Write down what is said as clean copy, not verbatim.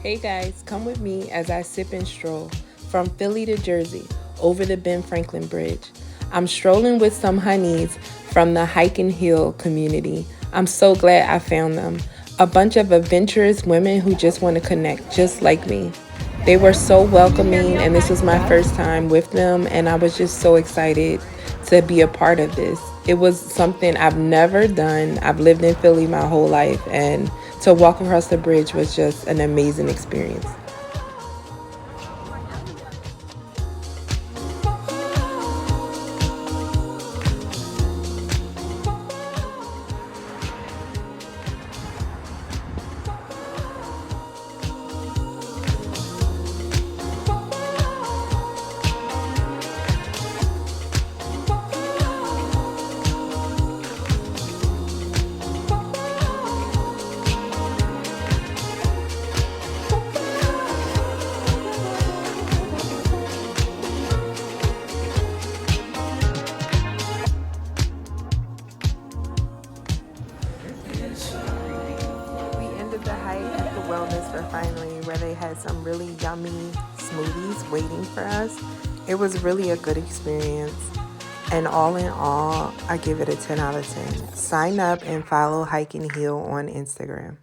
Hey guys, come with me as I sip and stroll from Philly to Jersey over the Ben Franklin Bridge. I'm strolling with some honeys from the hike and hill community. I'm so glad I found them. A bunch of adventurous women who just want to connect, just like me. They were so welcoming, and this was my first time with them, and I was just so excited to be a part of this. It was something I've never done. I've lived in Philly my whole life, and to walk across the bridge was just an amazing experience. We ended the hike at the Wellness Refinery where they had some really yummy smoothies waiting for us. It was really a good experience. And all in all, I give it a 10 out of 10. Sign up and follow Hike and Heal on Instagram.